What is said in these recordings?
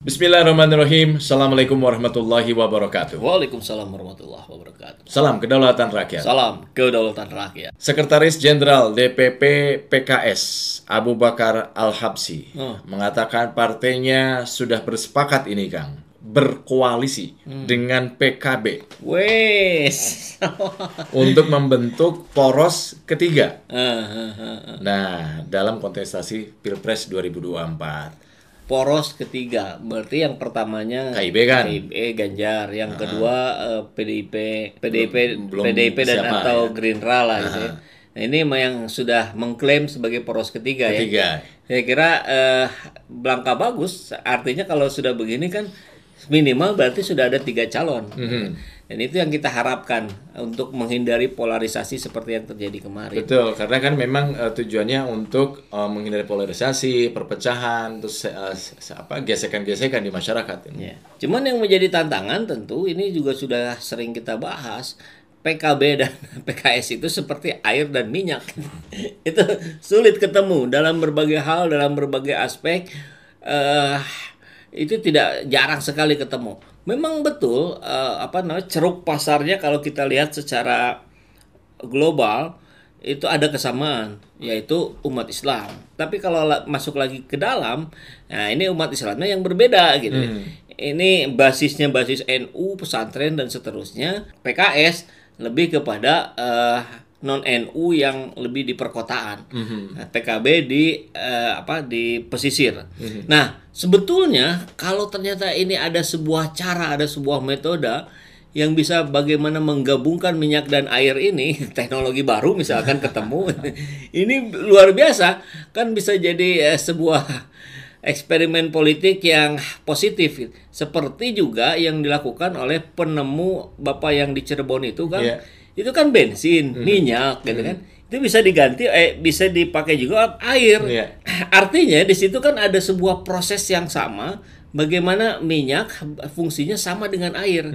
Bismillahirrahmanirrahim. Assalamualaikum warahmatullahi wabarakatuh. Waalaikumsalam warahmatullahi wabarakatuh. Salam kedaulatan rakyat. Salam kedaulatan rakyat. Sekretaris Jenderal DPP PKS Abu Bakar Al-Habsyi mengatakan partainya sudah bersepakat ini, Kang, berkoalisi dengan PKB Wes. untuk membentuk poros ketiga. Nah, dalam kontestasi Pilpres 2024. Poros ketiga, berarti yang pertamanya KIB kan? KIB Ganjar, yang kedua PDIP Belum dan siapa, atau ya. Gerindra lah gitu ya. Nah, ini yang sudah mengklaim sebagai poros ketiga, Ketiga. ya. Saya kira langkah bagus. Artinya kalau sudah begini kan minimal berarti sudah ada 3 calon. Dan itu yang kita harapkan untuk menghindari polarisasi seperti yang terjadi kemarin. Betul, karena kan memang tujuannya untuk menghindari polarisasi, perpecahan, terus gesekan-gesekan di masyarakat. Ya. Cuman yang menjadi tantangan tentu ini juga sudah sering kita bahas. PKB dan PKS itu seperti air dan minyak. Itu sulit ketemu dalam berbagai hal, dalam berbagai aspek. Itu tidak jarang sekali ketemu. Memang betul ceruk pasarnya kalau kita lihat secara global itu ada kesamaan, yaitu umat Islam. Tapi kalau masuk lagi ke dalam, nah ini umat Islamnya yang berbeda gitu. Ini basisnya basis NU, pesantren dan seterusnya. PKS lebih kepada non-NU yang lebih di perkotaan. Nah, PKB di pesisir. Nah, sebetulnya kalau ternyata ini ada sebuah cara, ada sebuah metode yang bisa bagaimana menggabungkan minyak dan air ini, teknologi baru misalkan ketemu, ini luar biasa, kan bisa jadi sebuah eksperimen politik yang positif. Seperti juga yang dilakukan oleh penemu Bapak yang di Cirebon itu kan. Yeah. Itu kan bensin, minyak gitu kan. Itu bisa diganti bisa dipakai juga air. Yeah. Artinya di situ kan ada sebuah proses yang sama, bagaimana minyak fungsinya sama dengan air.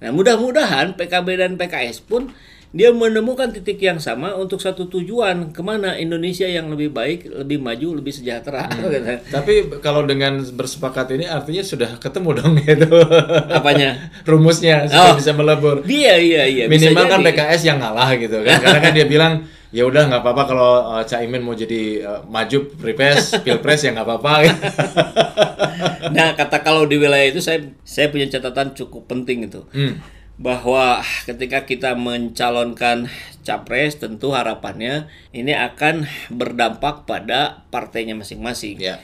Nah, mudah-mudahan PKB dan PKS pun dia menemukan titik yang sama untuk satu tujuan, kemana Indonesia yang lebih baik, lebih maju, lebih sejahtera. Tapi kalau dengan bersepakat ini artinya sudah ketemu dong itu. Apanya? Rumusnya sudah bisa melebur. Iya. Minimal kan PKS yang ngalah gitu kan. Karena kan dia bilang ya udah nggak apa-apa kalau Caimin mau jadi maju pilpres ya nggak apa-apa. Nah, kata kalau di wilayah itu saya punya catatan cukup penting itu. Bahwa ketika kita mencalonkan capres, tentu harapannya ini akan berdampak pada partainya masing-masing. Yeah.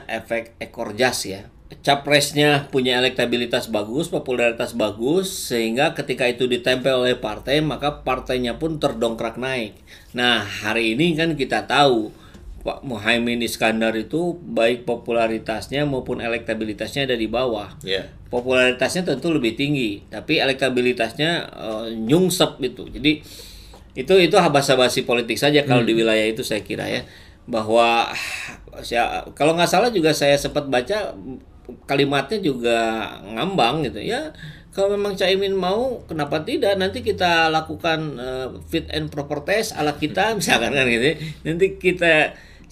Efek ekor jas ya. Capresnya punya elektabilitas bagus, popularitas bagus, sehingga ketika itu ditempel oleh partai, maka partainya pun terdongkrak naik. Nah, hari ini kan kita tahu Pak Muhaimin Iskandar itu baik popularitasnya maupun elektabilitasnya ada di bawah. Yeah. Popularitasnya tentu lebih tinggi, tapi elektabilitasnya nyungsep itu. Jadi itu basa-basi politik saja kalau di wilayah itu, saya kira ya. Bahwa kalau nggak salah juga saya sempat baca kalimatnya juga ngambang gitu ya. Kalau memang Caimin mau, kenapa tidak? Nanti kita lakukan fit and proper test ala kita, misalkan kan gitu. Nanti kita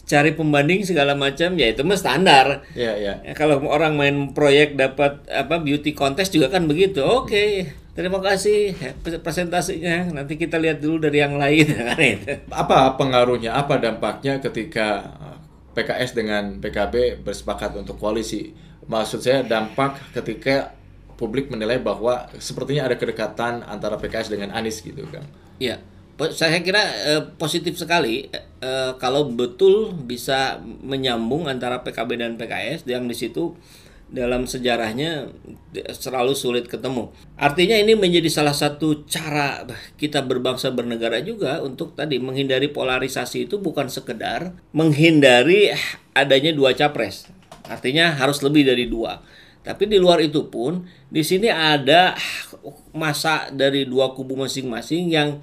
cari pembanding segala macam, ya itu mah standar. Ya, kalau orang main proyek dapat beauty contest juga kan begitu. Oke, terima kasih presentasinya. Nanti kita lihat dulu dari yang lain. Apa pengaruhnya? Apa dampaknya ketika PKS dengan PKB bersepakat untuk koalisi? Maksud saya dampak ketika publik menilai bahwa sepertinya ada kedekatan antara PKS dengan Anies gitu, Kang. Iya. Saya kira positif sekali kalau betul bisa menyambung antara PKB dan PKS yang di situ dalam sejarahnya selalu sulit ketemu. Artinya ini menjadi salah satu cara kita berbangsa bernegara juga untuk tadi menghindari polarisasi. Itu bukan sekedar menghindari adanya 2 capres. Artinya harus lebih dari 2. Tapi di luar itu pun di sini ada masa dari 2 kubu masing-masing yang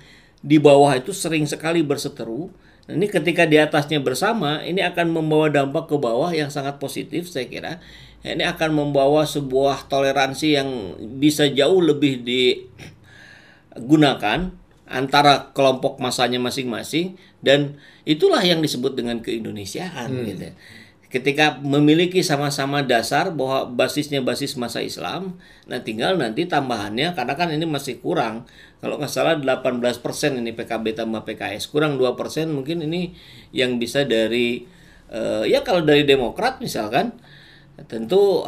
di bawah itu sering sekali berseteru. Nah, ini ketika di atasnya bersama, ini akan membawa dampak ke bawah yang sangat positif, saya kira. Ini akan membawa sebuah toleransi yang bisa jauh lebih digunakan antara kelompok masanya masing-masing, dan itulah yang disebut dengan keindonesiaan gitu. ketika memiliki sama-sama dasar bahwa basisnya basis masa Islam, nah tinggal nanti tambahannya, karena kan ini masih kurang, kalau nggak salah 18% ini PKB tambah PKS, kurang 2% mungkin ini yang bisa dari ya kalau dari Demokrat misalkan, tentu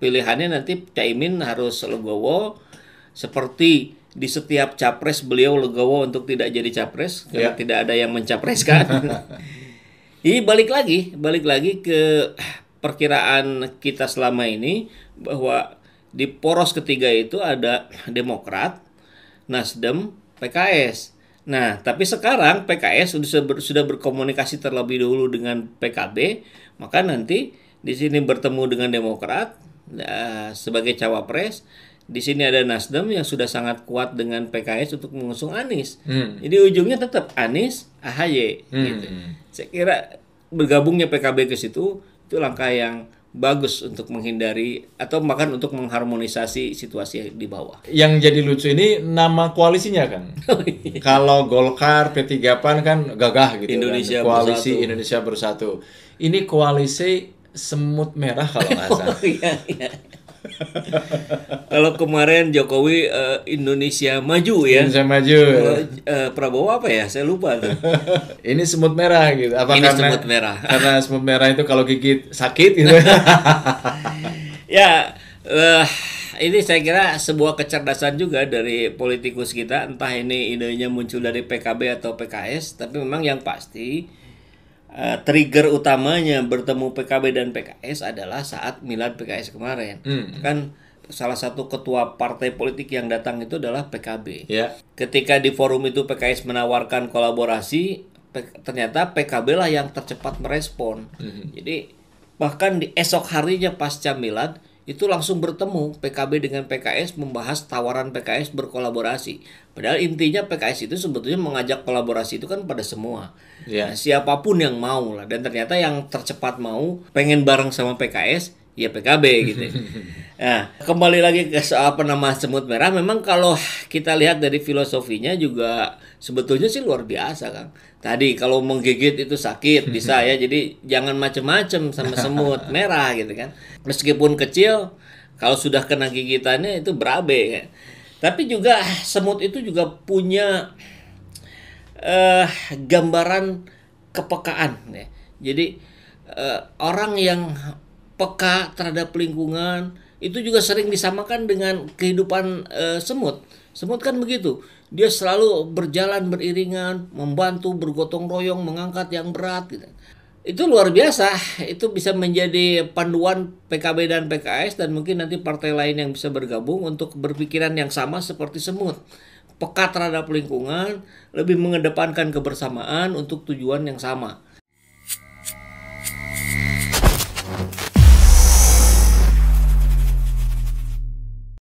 pilihannya nanti Caimin harus legowo, seperti di setiap capres beliau legowo untuk tidak jadi capres karena tidak ada yang mencapreskan. Ini balik lagi ke perkiraan kita selama ini bahwa di poros ketiga itu ada Demokrat, Nasdem, PKS. Nah, tapi sekarang PKS sudah berkomunikasi terlebih dahulu dengan PKB, maka nanti di sini bertemu dengan Demokrat sebagai cawapres. Di sini ada Nasdem yang sudah sangat kuat dengan PKS untuk mengusung Anies. Jadi ujungnya tetap Anies, AHY. Gitu. Saya kira bergabungnya PKB ke situ itu langkah yang bagus untuk menghindari atau bahkan untuk mengharmonisasi situasi di bawah. Yang jadi lucu ini nama koalisinya kan. Kalau Golkar, P3 PAN kan gagah gitu Indonesia kan. Koalisi Bersatu. Indonesia Bersatu. Ini koalisi semut merah kalau nggak salah. Iya. Kalau kemarin Jokowi Indonesia Maju ya. Indonesia Maju. Prabowo apa ya? Saya lupa tuh. Ini semut merah gitu. Apa Ini karena semut merah. Karena semut merah itu kalau gigit sakit gitu. Ya, ini saya kira sebuah kecerdasan juga dari politikus kita. Entah ini idenya muncul dari PKB atau PKS, tapi memang yang pasti trigger utamanya bertemu PKB dan PKS adalah saat milad PKS kemarin. Kan salah satu ketua partai politik yang datang itu adalah PKB. Ya. Ketika di forum itu PKS menawarkan kolaborasi, ternyata PKB lah yang tercepat merespon. Jadi bahkan di esok harinya pasca milad itu langsung bertemu PKB dengan PKS membahas tawaran PKS berkolaborasi. Padahal intinya PKS itu sebetulnya mengajak kolaborasi itu kan pada semua. Nah, siapapun yang mau lah. Dan ternyata yang tercepat mau pengen bareng sama PKS ya PKB gitu. Nah, kembali lagi ke soal penama semut merah. Memang kalau kita lihat dari filosofinya juga sebetulnya sih luar biasa Kang. Tadi kalau menggigit itu sakit bisa ya. Jadi jangan macem-macem sama semut merah gitu kan. Meskipun kecil, kalau sudah kena gigitannya itu berabe kan. Tapi juga semut itu juga punya gambaran kepekaan ya. Jadi orang yang peka terhadap lingkungan itu juga sering disamakan dengan kehidupan semut. Semut kan begitu. Dia selalu berjalan beriringan, membantu, bergotong royong, mengangkat yang berat gitu. Itu luar biasa. Itu bisa menjadi panduan PKB dan PKS dan mungkin nanti partai lain yang bisa bergabung untuk berpikiran yang sama seperti semut. Peka terhadap lingkungan, lebih mengedepankan kebersamaan untuk tujuan yang sama.